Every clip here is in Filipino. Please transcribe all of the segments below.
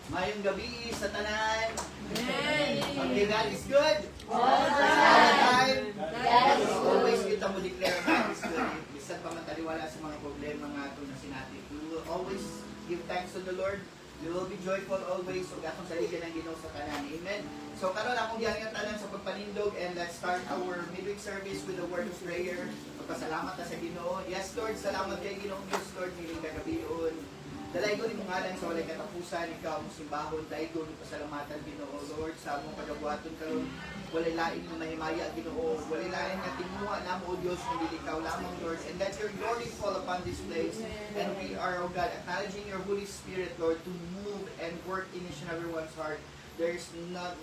Mayong gabi sa tanan. Amen. Okay, God is good. All the time. God is good. Always kita mo declare God is good. Bisan pa mataliwala sa mga problema nga ito na sinati. We will always give thanks to the Lord. We will be joyful always. So, gatong saligan ng Ginoo sa tanan. Amen. So, karon akong diyan nga tanan sa pagpanindog and let's start our midweek service with a word of prayer. Magpasalamat na sa Ginoo. Yes, Lord, salamat kay Ginoo Diyos, Lord, niling kagabion. Dalaygon imong ngalan sa walay katapusan, ikaw mo simbahon, dalaygon pasalamatan Ginoo, Lord, sa among pagabuhaton karon. Walay lain mo mahimaya Ginoo, walay lain nga tinuha namo o Dios kundi ikaw lamang, Lord, and let your glory fall upon this place. And we are, O God, acknowledging your Holy Spirit, Lord, to move and work in each and everyone's heart. There is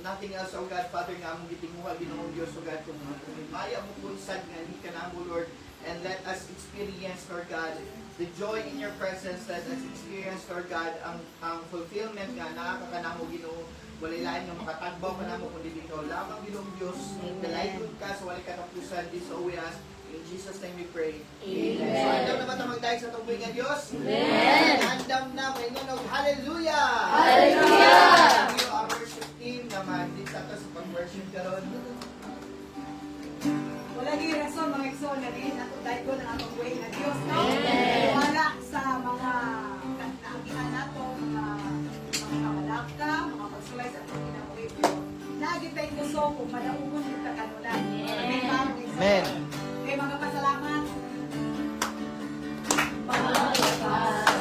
nothing else, O God, Father, nga among gitinguha Ginoo Dios, O God, kung mahimaya mo punsad nga hindi ka namo, Lord, and let us experience, Lord God, the joy in your presence. Let us experience, Lord God, ang fulfillment nga nakakakanamo Ginoo. Walay lain nga makatagbaw ka namo kundi ikaw lamang Ginoong Dios. Dalaygon ka sa walay katapusan. This all we ask. In Jesus' name we pray. Amen. So, andam na ba ito magdahil sa tungkoy nga Diyos? Amen. Andam na, may ngunog. Hallelujah! Hallelujah! Thank you, our worship team, na mag-lead sa ito sa pag-worship karon. Wala gayong rason mga igsoon na rin at dahil ko ng atong way na Diyos, no? Amen. Wala sa mga kantaangihan nato, mga kamalaka, mga pagsulay sa atong ginawin. Lagi tayong gusto kung malaugon yung kakanulan. Amen. Kaya mga pasalamat.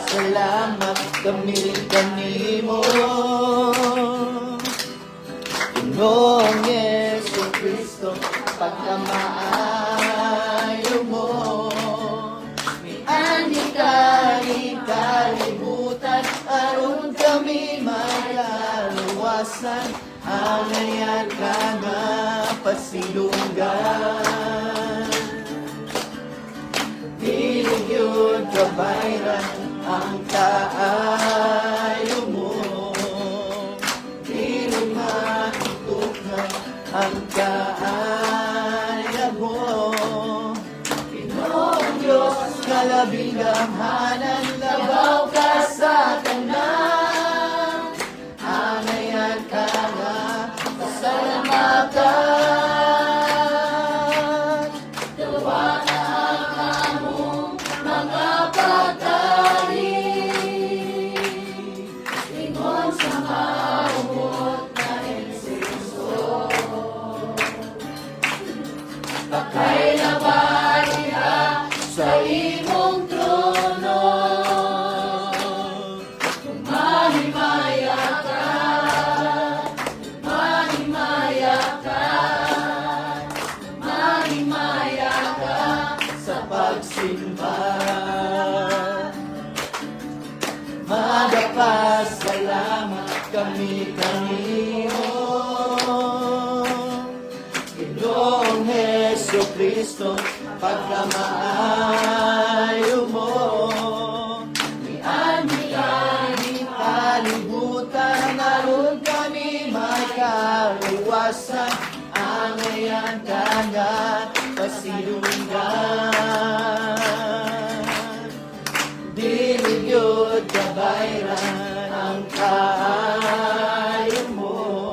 Salamat kami kanimo, Pinoong Yesu Kristo, pagkamaayo mo. Ani kalibutan, aron kami maglaluwasan, angayat ka nga pasilungan. Dilig yun kabayran ang kaayo mo, dilig matutukan ang kaayo mo. Pinoong Diyos, kalabing gamhanan, labaw ka sa tanan, anayan ka nga pasalamatan. Dawa na ang among mga pagkaling, ingon sa maumot na insenso. Pakay na baliha sa imong trono, mahimaya ka, mahimaya ka, mahimaya ka sa pagsimba. Magpasalamat kami kanimo, Ginoong Hesu Kristo, pagkamaayo mo. Miandi kalibutan, naroon kami may kaluwasan, angayan ka nga pasilungan. Dilig yun kabayran ang kaayo mo,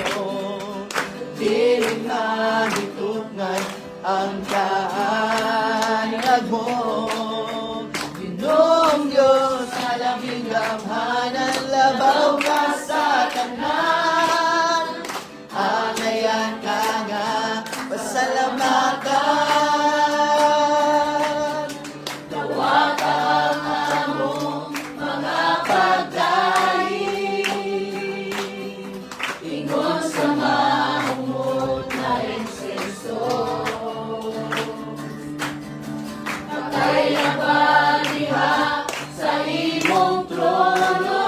dilig na ditugnay ang kaanyag mo. Ginoong Diyos, alabing gamhanan, labaw ka sa tanan, anayan ka nga pasalamatan. Dawa ka ang among mga pagdaing, ingon sa maumot na insenso. Patay na baliha sa imong trono,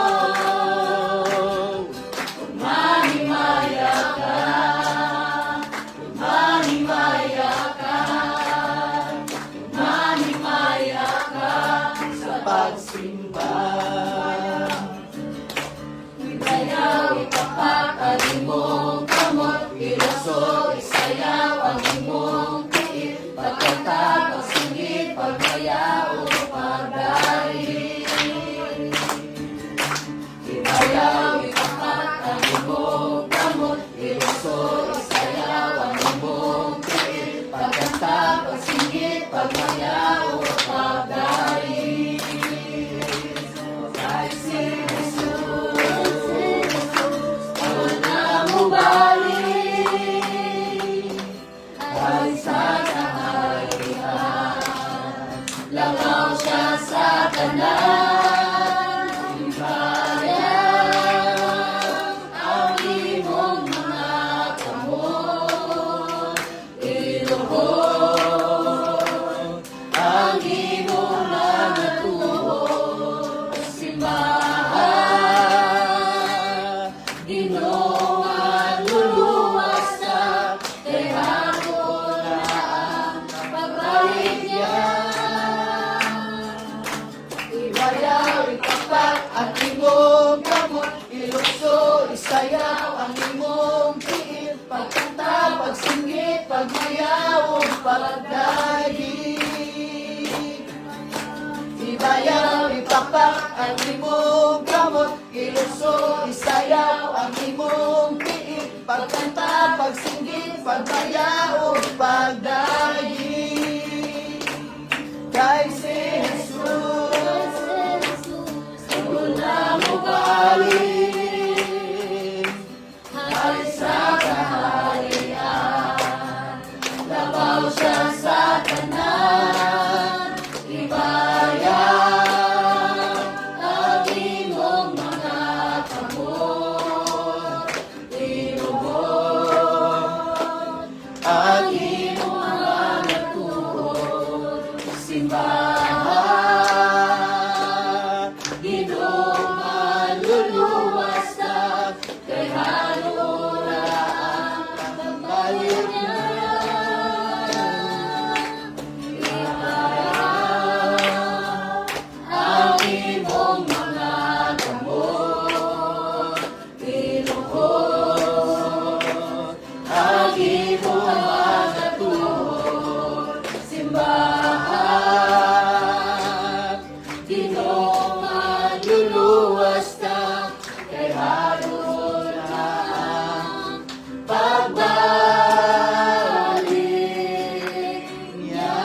ang imong kamot, iluso, isayaw ang imong tiit, pagkanta, pagsinggit, pagbayaw, pagdayi. Kay si Jesus, una mo galing, hari sa kaharian, labaw siya sa tanan, ibayan ang imong mga kamot, inuhod ang imong mga tuhod, simbahan, Ginoong maluluwas na kay halula ang pagbalik niya. Ang imong mga kamot, inuhod ang imong mga tuhod, simbahan, Ginoong maluluwas na kay halula ang pagbalik niya.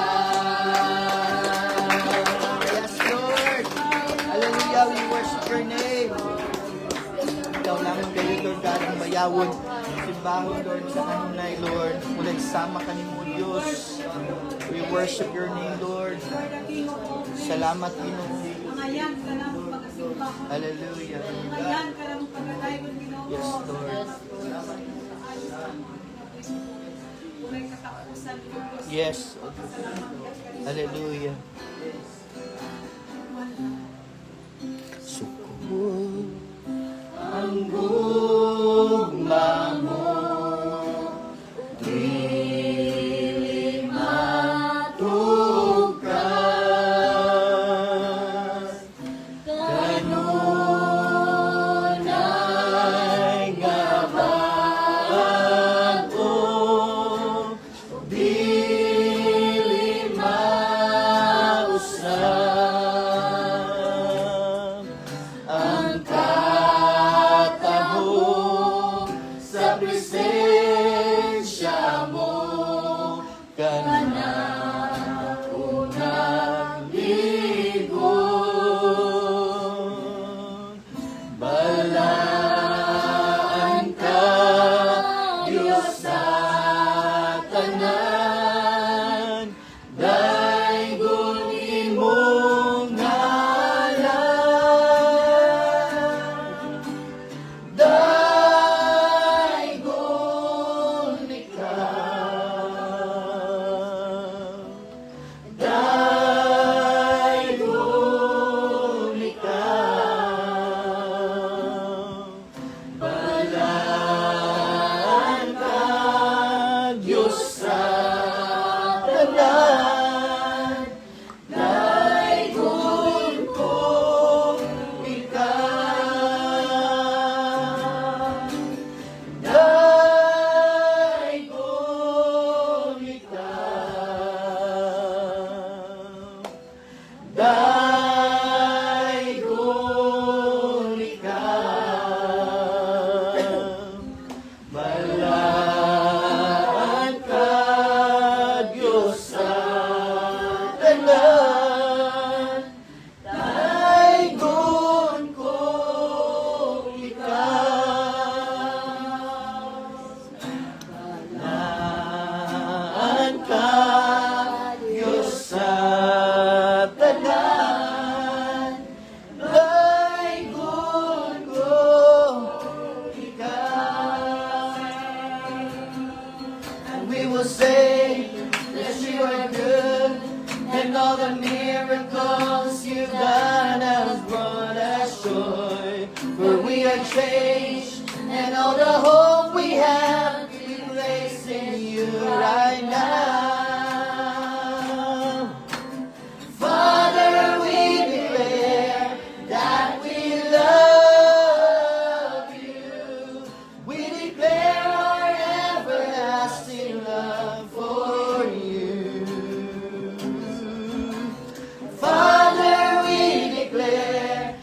Yes, Lord. Hallelujah, we worship your name. Ikaw lang ang kayo, Lord God, ang bayawon. Simbahon, Lord, sa kanunay, Lord. Ulit sama ka ni mo, Diyos. We worship your name, Lord. Lord, ang Ginoo ko. Salamat, Ginoo. Mangayan ka lang ang pagkasimba. Hallelujah. Mangayan ka lang ang pagkadayon, Ginoo. Yes, Lord. Ayos ang Unay katapusan, Diyos. Yes. Salamat ka. Hallelujah. Suko ang gugma mo, dili matukas, kanunay nga bago, dili mausap, ang katahog sa presensya mo, kana unang ligon. Balaan ka, Diyos sa tanan, daygon imong ngalan. Daygon ikaw, daygon ikaw. Balaan ka, Diyos sa tanan, daygon ko ikaw. Daygon ikaw, daygon ikaw. Balaan ka, Diyos sa tanan, daygon ko ikaw. Balaan ka, Diyos sa tanan, daygon ko ikaw. And we will say that you are good, and all the miracles you've done have brought us joy. For we are changed, and all the hope we have we place in you right now. Father, we declare that we love you. We declare our everlasting love for you. Father, we declare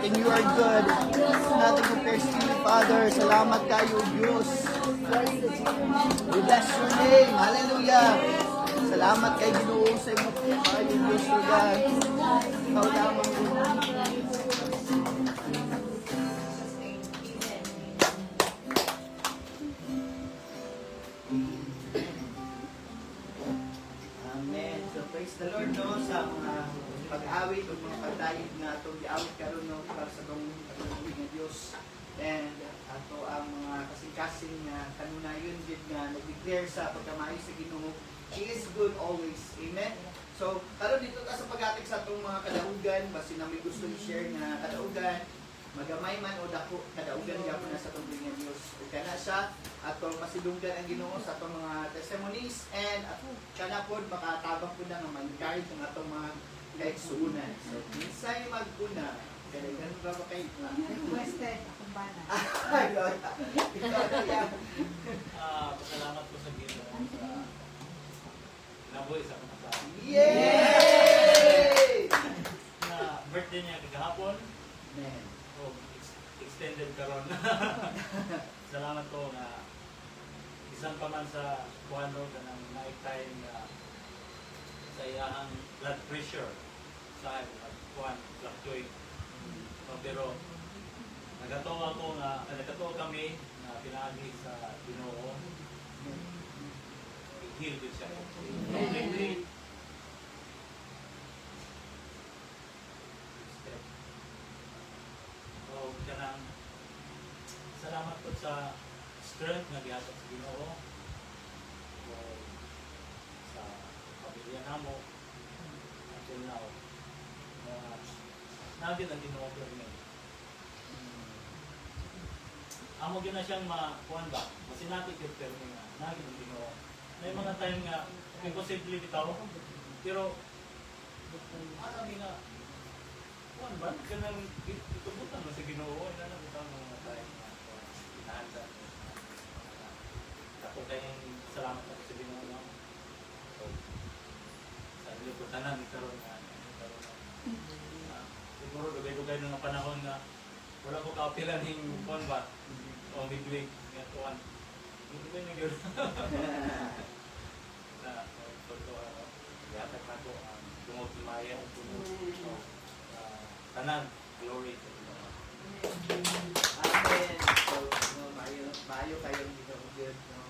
and you are good. Nothing compares to you, Father. Salamat kayo, Diyos. We bless your name. Hallelujah. Salamat kay Ginoo sa imo kayo, Diyos, Lord God. Ikaw lamang, Lord. Amen. So praise the Lord, no, sa mga pag-awit o mga pagtayog na itong giawit karon, no, para sa itong pagkakulit ng Diyos. And ato ang mga kasing-kasing na kanunayon din nga nag-declare sa pagkamayo sa Ginoo. He is good always. Amen. So, karon dito ta sa pag-atik sa itong mga kadaugan, basi na may gusto i-share nga kadaugan, magamay man o dako, kadaugan gyapon na sa itong ng Diyos. O kana siya, atong masidunggan ang Ginoo sa itong mga testimonies, and kana pod makatabang po na nga mag-encourage ang atong mga kaigsuunan. So, minsay mag-una, kaya ganun ba ba kayo? Western, akong bana. Ay, Lord. Pasalamat ko sa Ginoo sa nabuhay sa kamasama. Yay! Na birthday niya kagahapon, Amen. o extended karon. Salamat ko na isang pa man sa kuwano ka ng night time na sa iyang blood pressure sa kuwan fluctuate. No, pero nagkatawa kami na pinaagi sa Ginoo. Heal din siya. Completely. So, kanang salamat po sa strength na gihatag sa Ginoo. So, sa pamilya namo until now. Nagin ang Ginoo permi. Amo gyud na siyang makuan ba? Masinati gyud permi nga nagin ang Ginoo. May mga time nga imposible bitaw. Pero ano nga kuan ba? Kanang itubutan mo sa Ginoo na na bitaw mga time nga inahanda. Ako kayong salamat ako sa Ginoo no. So, sa liputan ni karon nga siguro dugay-dugay nung panahon nga wala ko kapilan ng kuan ba o biglig nga kuan. Dugay na gyud. Na pagto yata ako ang tungod maya ang tungod tanan glory to God. Amen. So, no, maayo kayong Ginoo gyud, no.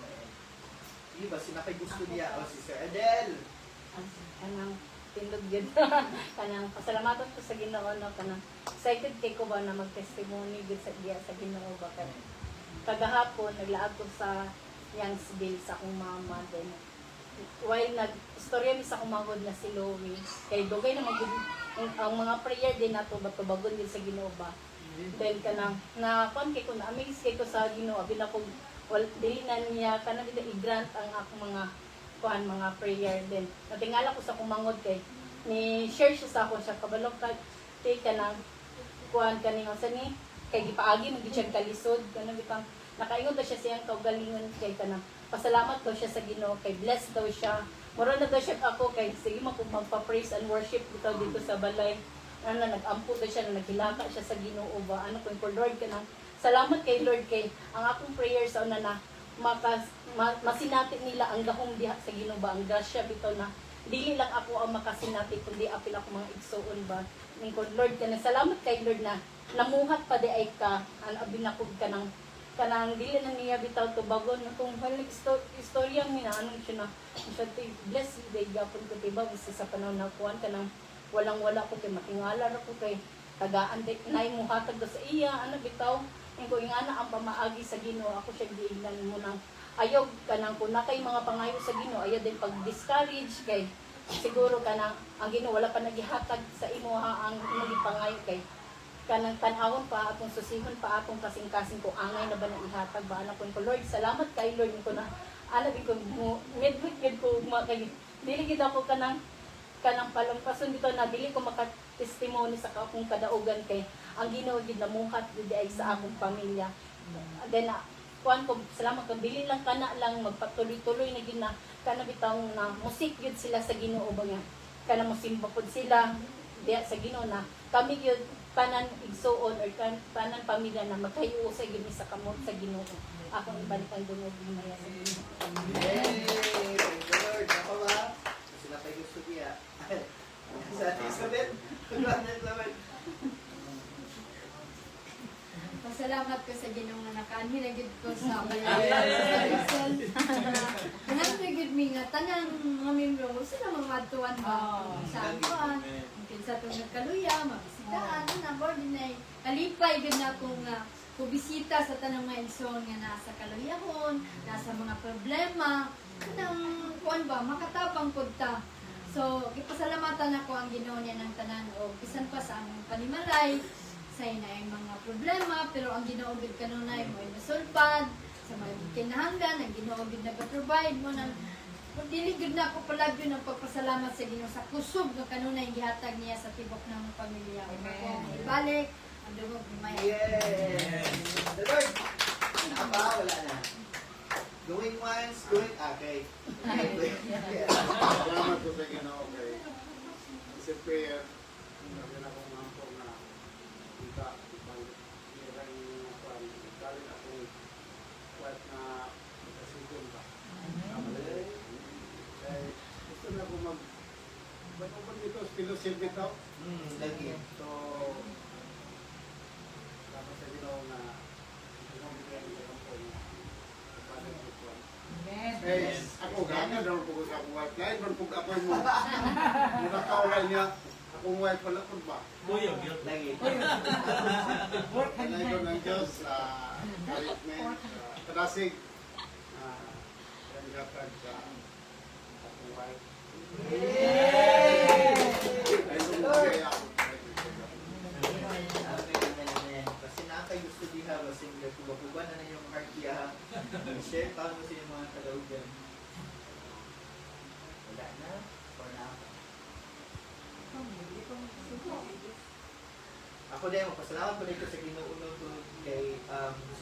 Iba sinakay gusto niya o si Sir Adel. Kanang tindog yun. Kanang pasalamaton ko sa Ginoo, no, kanang excited kay ko ba na mag-testimony gud sa diya sa Ginoo ba kay kagahapon naglaag ko sa Youngsville sa akong mama din. While nag-istorya mi sa akong magod na si Louie, kay dugay na magud ang mga prayer din nato ba tubagon din sa Ginoo ba. Then kanang na kon kay ko na amaze kay ko sa Ginoo abi na ko dili na niya kanang i-grant ang akong mga kuan mga prayer din. Natingala ko sa kumangod kay ni share siya sa ako siya kabalog ka kanang kuan kaning sa ni kay gipaagi man gid siya kalisod kanang bitang nakaingon daw siya siyang kaugalingon kay kanang pasalamat daw siya sa Ginoo kay blessed daw siya. Mura na daw siya ako kay sige man kung magpa-praise and worship bitaw dito sa balay. Ano nag-ampo daw siya na naghilaka siya sa Ginoo ba. Ano ko Lord kanang salamat kay Lord kay ang akong prayer sa una na masinati nila ang gahong diha sa Ginoo ba ang grasya bitaw na dili lang ako ang makasinati kundi apil ako mga igsuon ba ning Lord kanang salamat kay Lord na namuhat pa di ay ka an abinakog kanang dili na niya bitaw tubagon na kung halik istorya mi na anong siya na siya bless day gapon ko tiba sa panahon na kuan kanang walang-wala ko kay matingala ra ko kay tagaan nay muhatag sa iya ano bitaw ko ingana ang pamaagi sa Ginoo ako siya giingnan mo nang ayaw kanang kun nakay mga pangayo sa Ginoo ayaw din pag-discourage kay siguro kanang ang Ginoo wala pa nagihatag sa imo ha ang imong pangayo kay kanang tan-awon pa atong susihon pa atong kasing-kasing ko angay na ba na ihatag ba anak ko Lord salamat kay Lord ko na ana din ko midweek gid ko kay dili gid ako kanang palampason dito na dili ko maka-testimony sa akong kadaugan kay ang Ginoo gid namuhat gid ay sa akong pamilya. Then kuan ko salamat ko dili lang kana lang magpatuloy-tuloy na gid na kana bitaw na musik gid sila sa Ginoo ba nga kana mosimba pod sila diya sa Ginoo na kami gyud tanan igsuon or tanan pamilya na magkayuusay gid sa kamot sa Ginoo. Akong ibalik ang dungog ni Maya sa Ginoo. Yay! Thank the Lord. Ako ba? Sila pa gusto niya. Sa ating sabihin. Pasalamat ko sa Ginoo nga nakaanhin na gid ko sa Balayan. Kanang gid mi nga tanang mga membro sila mga tuwan ba sa kuan. Kinsa tong nagkaluya, mabisitaan na board dinay. Kalipay gid na ko nga kubisita sa tanang mga igsoon nga nasa kaluyahon, nasa mga problema, kanang kuan ba makatapang pud ta. So, gipasalamatan ako ang Ginoo niya ng tanan o bisan pa sa among panimalay sa inay mga problema, pero ang Ginoo gid kanunay mo nasulpad sa mga kinahanglan, ang Ginoo gid nag-provide mo ng dili gid na ako palabyo ng pagpasalamat sa Ginoo sa kusog nga kanunay gihatag niya sa tibok ng pamilya. Ako ibalik ang dungog ni Maya. Yes! The Lord! Ano ba? Wala na. Going once, going... Okay. Salamat po sa Ginoo kay siyempre sabi na kong mampo na kita ibang nirang kwan galing akong kwat na kasigon ba kaya gusto na ko mag ba't dito fellowship bitaw Lagi. so salamat sa Ginoo na Ginoo bigyan niya ang po na ibalik ko kwan. Eh, ako gana daw po sa akong wife. Lain man po kapag mo. Nakakaulay niya. Akong wife pala po ba? Kuya, guilt. Lagi. Kanay ko ng Diyos sa commitment, sa kadasig. Yan gatag sa akong wife. Ay, sumugay ako. Amen. Kasi nakakay gusto diha kasi kuba-kuba na na yung heart niya. Share paano mo sa yung mga kalaugan. Wala na. For now. Ako din, magpasalamat po dito sa Ginoo to kay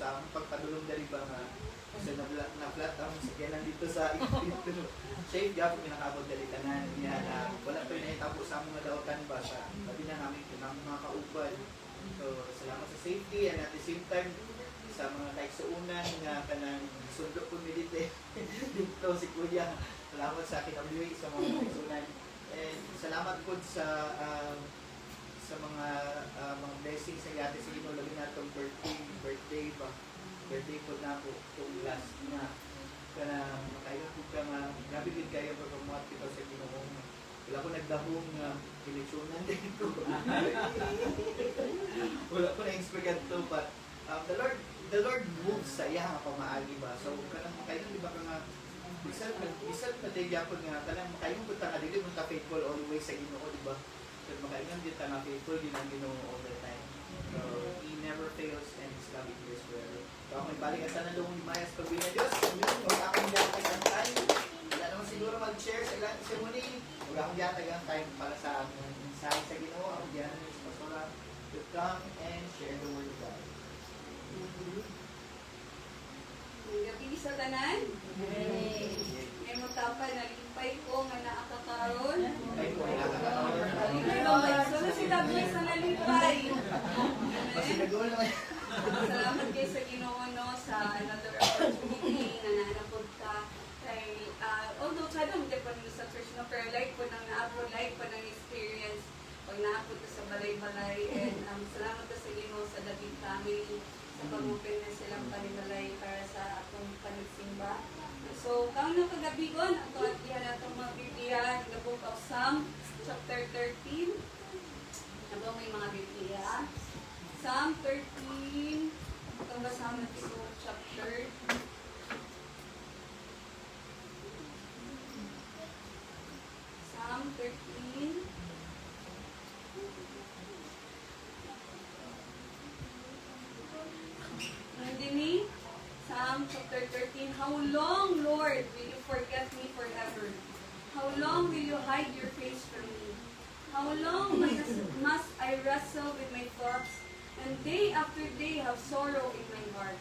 sa among pagpadulong dali ba nga kasi na-flat ang sakyanan dito sa ito. Safe job kung nakabot dali tanan niya na wala pa rin naitabo sa among dautan ba sa labi na namin kung mga kauban. So, salamat sa safety and at the same time sa mga kaigsuunan nga kanang sundo po mi dito dito si Kuya. Salamat sa kinabili sa mga kaigsuunan. And salamat po sa mga blessings sa yate sa Ginoo labi na itong birthday po na po itong last na kana makayo po ka nga grabe din kayo pagpamuhat kita sa Ginoo. Wala ko nagdahong pilisyonan dito. Wala ko na-expect to but the Lord moves sa iya nga pamaagi ba. So kanang makayo di ba ka nga bisan na tayo po nga kanang makayo po ta nga dili mo ta faithful always sa Ginoo di ba? So makayo din ta nga faithful din ang Ginoo all the time. So He never fails and His love endures forever. So ako ibalik ang tanan ni Maya sa pagbiya Diyos. Huwag akong yatag ang time. Wala naman siguro mag-share sa ilang ceremony. Huwag akong yatag ang time para sa aming mensahe sa Ginoo. Ang diyan ni Pastora to come and share the word of God. Gabi sa tanan. May mutapa nalipay ko nga naakakaroon. Ay po, nakakatawa. So na sila bless na nalipay. Kasi nag-uul naman. Salamat kayo sa Ginoo no sa another opportunity na nanapod ka. Kay although sada mo pa rin sa church no pero like po nang naapod like po nang experience pag naapod ka sa balay-balay and salamat ka sa Ginoo sa David family sa pag-open na silang panimalay para sa atong panagsimba. So, kung nakagabigon, ang tuwatihan natong mga Biblia in the book of Psalm, chapter 13. Ano may mga Biblia? Psalm 13. Itong basahan natin sa chapter. Psalm 13. Nandini? Psalm chapter 13. How long, Lord, will you forget me forever? How long will you hide your face from me? How long must I wrestle with my thoughts and day after day have sorrow in my heart?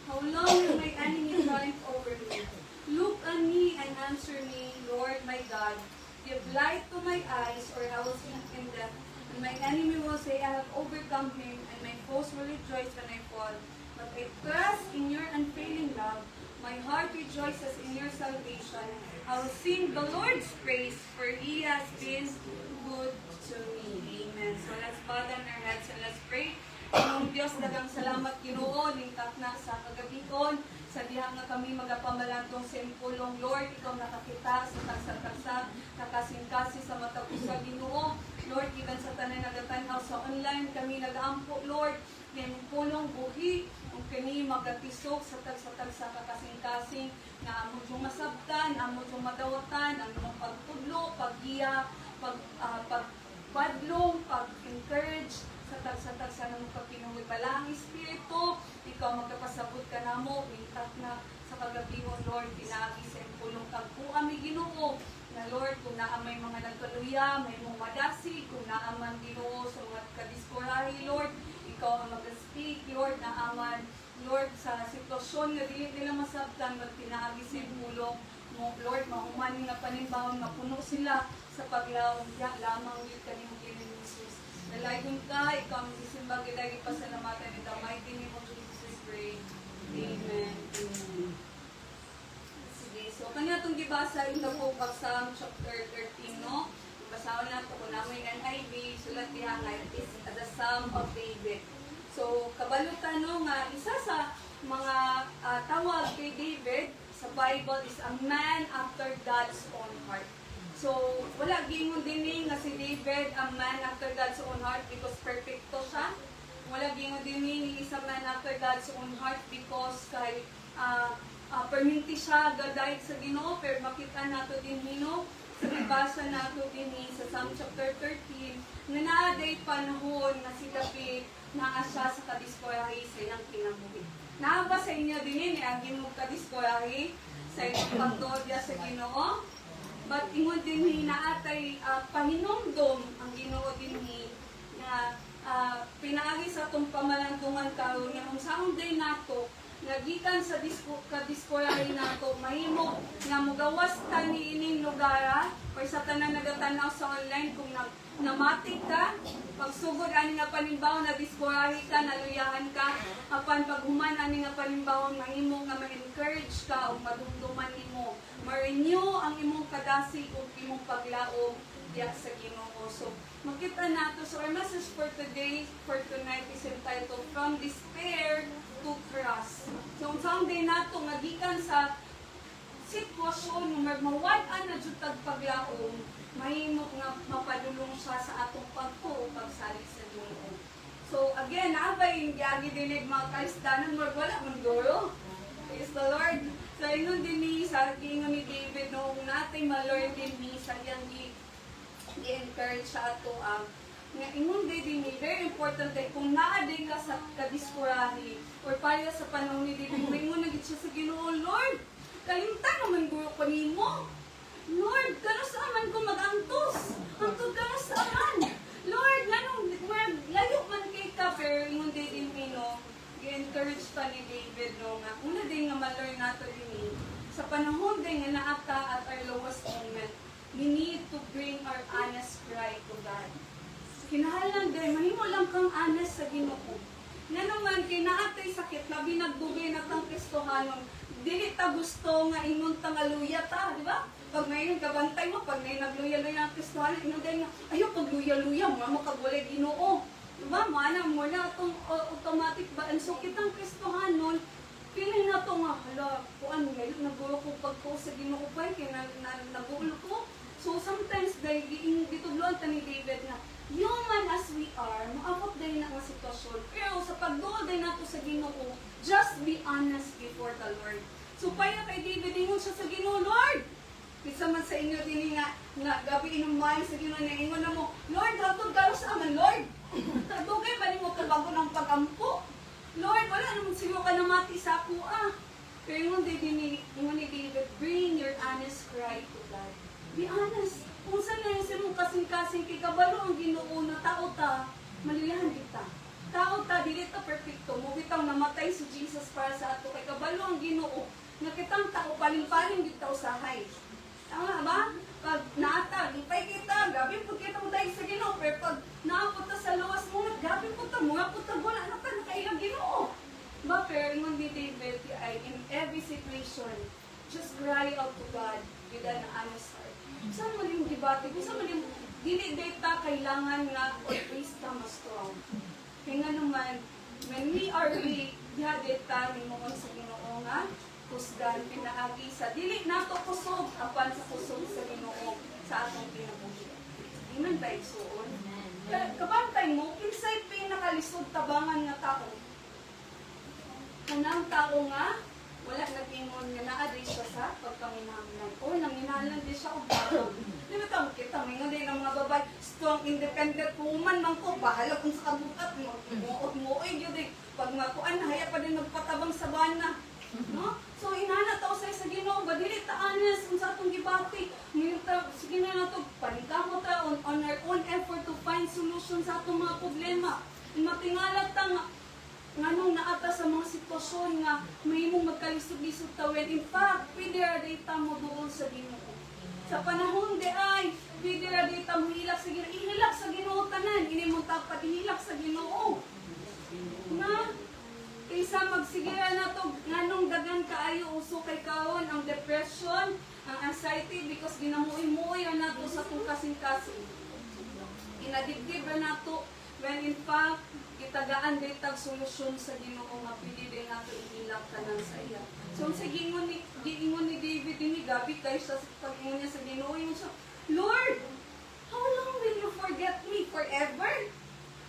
How long will my enemy triumph over me? Look on me and answer me, Lord my God. Give light to my eyes, or I will sleep in death, and My enemy will say, I have overcome him, and my foes will rejoice when I fall. But I trust in your unfailing love. My heart rejoices in your salvation. I will sing the Lord's praise, for He has been good to me. Amen. So let's bow down our heads and let's pray. Ang Diyos, dagang salamat Ginoo, ningkat na sa kagabikon, sa diha nga kami magapamalantong sa impulong. Lord, ikaw nakakita sa tagsa-tagsa, nakasingkasi sa matag sa Ginoo. Lord, gikan sa tanan nagatanaw sa online, kami nag-aampo, Lord, ng pulong buhi, kung kami magatisok sa tagsa-tagsa kakasing-kasing, na amod yung masabtan, amod yung madawatan, ang mga pagtudlo, paggiya, pagpadlong, pag-encourage, sa tagsa-tagsa ng pagpinuwi pala ang Espiritu, ikaw magkapasabot ka na mo, mintat na sa kagabihon, Lord, pinagi sa impulong kagkuha, may Ginoo, na Lord, kung naamay mga nagkaluya, may mong madasi, kung naaman Ginoo sa mga kadiskorahi, Lord, ikaw ang mag-speak, Lord, naaman, Lord, sa sitwasyon nga dili nila masabtan, magpinaagi sa impulong mo, Lord, mahumanin nga panimbahon, mapuno sila sa paglawang diya, lamang yun kanimong kinin Jesus. Nalayon ka, ikaw ang sisimba, gilagi pasalamatan in the mighty name of Jesus we pray. Amen. Amen. Sige, so kanya itong gibasa in the book of Psalm chapter 13, no? Basahan na ito kung namin NIV, sulat diha nga, it is the Psalm of David. So, kabalutan no, nga isa sa mga tawag kay David sa Bible is a man after God's own heart. So, wala gingon din nga si David a man after God's own heart because perfecto siya. Wala gingon din ni isa man after God's own heart because kay perminti siya gadayt sa Ginoo, pero makita nato din hino sa bibasa nato din sa Psalm chapter 13 nga naaday panahon na si David naa siya sa kadiskorahi sa iyang kinabuhi. Naa ba sa inyo din ang imong kadiskorahi sa inyong pagtodya sa Ginoo? But ingon din naatay pahinumdom ang Ginoo din na pinaagi sa itong pamalandungan karon nga kung saan day nato nagikan sa kadiskorahi nato mahimo nga mugawas ta ni ining lugar or sa tanan nagatanaw sa online kung namatik ka pagsugod ani nga panimbaw na diskorahi ka naluyahan ka apan paghuman ani nga panimbaw mahimo nga ma-encourage ka o madumduman nimo ma-renew ang imong kadasi ug imong paglaom diya sa Ginoo. So makita nato so our message for today for tonight is entitled From Despair to Trust. So ang Sunday nato nga gikan sa sitwasyon nga mawad-an na jud tag paglaom mahimo nga mapadulong siya sa atong pagtuo pagsalig sa Ginoo. So again, naabay gyagi dinig mga kaistanan wala man guro. Praise the Lord. So ingon din ni sa gingon ni David noong natin ma-learn din ni sa iyang gi-encourage sa ato ang nga ingon din ni very important kay kung naaday ka sa kadiskorahi or pareha sa panahon ni David ingon na gid siya sa Ginoo, Lord, kalimtan naman guro ko nimo. Lord, kano saan ko mag-antos? Antod kano saan? Lord, nanong layo man kay ka, pero ingon din no, i-encourage pa ni David no nga. Una din nga ma-learn nato din sa panahon din nga naata at our lowest moment, we need to bring our honest cry to God. Kinahanglan din, mahimo lang kang honest sa Ginoo. Nga naman, kay naatay sakit, na binagdugay na tang Kristohanon, dili ta gusto nga ingon ta nga luya ta, di ba? Pag may kabantay mo, pag may nagluya-luya ang Kristohanon, ingon din nga, ayaw pag luya-luya, mo kagulay Ginoo. Diba? Mana mo na itong automatic ba? And so, kitang Kristohanon, feeling na ito nga, hala, kuan ngayon, naguro ko pagko sa Ginoo pa, kaya nagulo ko. So, sometimes, dahil ditubloan ta ni David na, human as we are, maabot dahil na ang sitwasyon. Pero sa pagduol dahil nato sa Ginoo, just be honest before the Lord. So, paya kay David, ingon siya sa Ginoo, Lord! Isa man sa inyo din nga gabi inumayan sa Ginoo na ingon na mo, Lord, hatod ka sa aman, Lord! Tagdugay ba ni mo bago ng pag-ampo? Lord, wala naman siguro ka namati sa ako Pero ingon ni David, bring your honest cry to God. Be honest. Kung saan na yung mong kasing-kasing kay kabalo ang Ginoo na tao ta, malilahan kita. Tao ta, dili ta perfecto. Mo bitaw namatay si Jesus para sa ato kay kabalo ang Ginoo. Nga kitang tao paling-paling kita usahay. Tama ba? Pag naatag, ipay kita, gabi po kita mo dahil sa Ginoo. Pero pag naapot sa luwas mo, gabi po ta, mga puta, wala na ka, nakailang Ginoo. Ba, pero ingon ni David, ay in every situation, just cry out to God with an honest heart. Saan mo yung debate? Kung saan mo yung dili data kailangan nga always ka mas strong. Kaya nga naman, when we are weak, diha data ni mo sa Ginoo nga, kusgan, pinaagi sa dili nato kusog, apan sa kusog sa Ginoo sa atong kinabuhi. Amen ba igsuon? Kabantay mo, kinsay pinakalisod tabangan nga tao? Kanang tao nga, wala nag-ingon nga naa-adri siya sa pagkaminamlan. O, nanginahlan din siya o baka. Di ba tawag kita, mingon din ng mga babae, strong, independent woman man ko, bahala kung sa kabukat mo. Muot mo, ay, yun din. Pag makuan, haya pa din magpatabang sa bana. No? So, inana tao sa Ginoo, ba dili ta honest sa atong gibati. Sige na nato, paningkamo ta on our own effort to find solution sa atong mga problema. Matingalat ta nga, nganong naata sa mga sitwasyon nga mahimong magkalisod-lisod ta when in fact, pwede ra data mo doon sa Ginoo. Sa panahon di ay, pwede ra data mo hilak sa Ginoo. Ihilak sa Ginoo tanan, ini mo tapat ihilak sa Ginoo. Na, kaysa magsigira na to, nganong dagan kaayo uso kay kaon ang depression, ang anxiety because ginamuoy-muoy na to sa tong kasing-kasing. Inadibdib na to when in fact itagaan ditag solusyon sa Ginoo nga pwede din nato ihilak tanan sa iya. So sa giingon ni David ni gabi kay sa pag-ingon niya sa Ginoo yung sa Lord, how long will you forget me forever?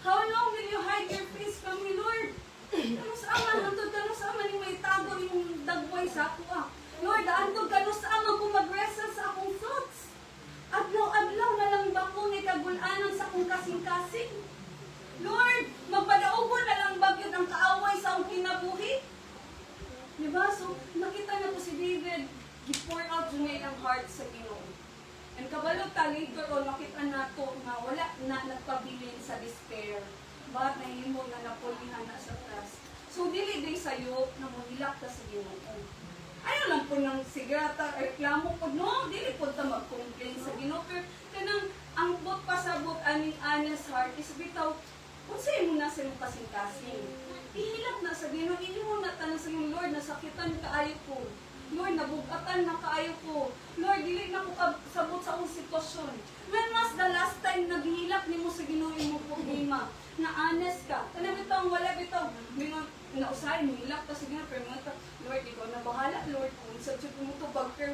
How long will you hide your face from me, Lord? Ano sa ama, hantod ka no sa ama ni may tago yung dagway sa ako ah. Lord, hantod ka no sa ama kung mag-wrestle sa akong thoughts. Adlaw-adlaw na lang ba ko ni kagulanan sa akong kasing-kasing? Lord, magpadaugon na lang ba yun ang kaaway sa akong kinabuhi? Diba? So, nakita na po si David, gi-pour out yun niya ang heart sa Ginoo. And kabalo ta later on, nakita na to na wala na nagpabilin sa despair. Bakit nahimo na napulihan na sa trust. So, dili day sayo na mahilak ta sa Ginoo. Ayaw lang po ng sigrata, reklamo po, no, dili po ta mag-complain sa Ginoo. Pero kanang ang bot pasabot aning honest heart is bitaw, kung sa'yo mo na sa iyong kasing-kasing. Ihilak na sa Ginoo, ihilak na tanong sa iyong Lord, nasakitan kaayo ko. Lord, nabugatan na kaayo ko. Lord, dili na ko sabot sa akong sitwasyon. When was the last time naghihilak ni mo sa Ginoo imong problema? Na honest ka. Kana bitaw wala bitaw. Mingon nausahay mo hilak ta sa Ginoo pero mga Lord, ikaw na bahala, Lord. Kung sa jud mo to bagter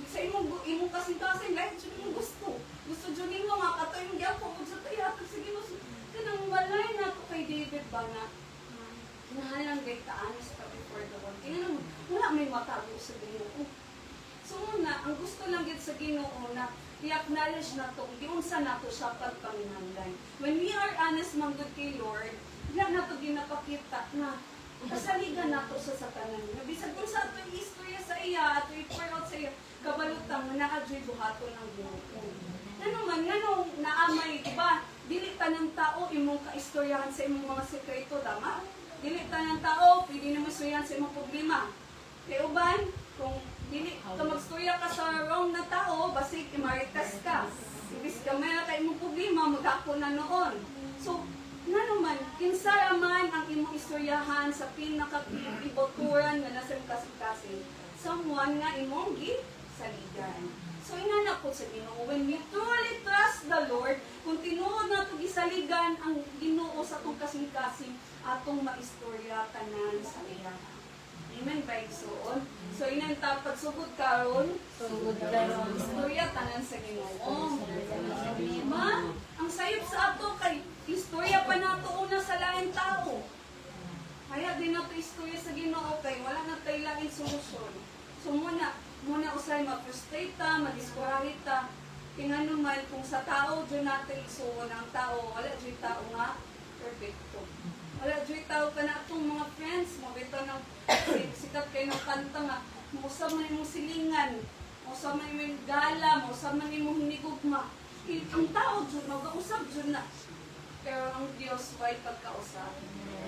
sa imong kasing-kasing lahi jud mo gusto. Gusto jud nimo nga katoy mo gyapon ug sa ihatag sa Ginoo. Kanang walay na to kay David ba na kinahanglan gay ta honest ka before the Lord. Kinahanglan wala may matago sa Ginoo. So una, ang gusto lang gid sa Ginoo na i-acknowledge na to, giunsa na to sa pagpaminanglan. When we are honest manggod kay Lord, diyan na to ginapakita na kasaligan na to sa satanan. Bisag kung sa ato istorya sa iya, ato i-pour out sa iya, kabalutang na-adjoy buhaton ng Ginoo. Ano man, nganong naamay, diba? Dili tanang tao imong kaistoryahan sa imong mga sekreto, tama? Dili tanang tao, pwede naman istoryahan sa imong problema. Kaya uban, kung dili ka magstorya ka sa wrong na tao, basig imaritas ka. Ibis ka may kay imong problema, mag-ako na noon. So, nga naman, kinsa man ang imong istoryahan sa pinaka-iboturan na nasa kasing-kasing, someone nga imong gisaligan. So, inana po sa Ginoo, when we truly trust the Lord, kung tinuod na ito gisaligan ang Ginoo sa itong kasing-kasing, atong maistorya tanan sa iya. Amen ba igsoon? So, inang tapat sugod karon, Sugod karon. istorya tanan sa Ginoo. Diba? Ang sayop sa ato kay istorya pa nato una sa laing tao. Kaya din nato istorya sa Ginoo kay wala na tayo laing solusyon. So muna usay ma-frustrate ta, ma-discourage ta. Tingnan naman kung sa tao dyan natin isuon ang tao, wala dyan tao nga perfecto. Wala dyan tao ka na itong mga friends, mabito ng sikat kayo ng kanta nga, mausap man imong silingan, mausap man imong gala, mausap man imong hinigugma. Ang tao dyan, mag-usap dyan na. Pero ang Diyos, why pagkausap?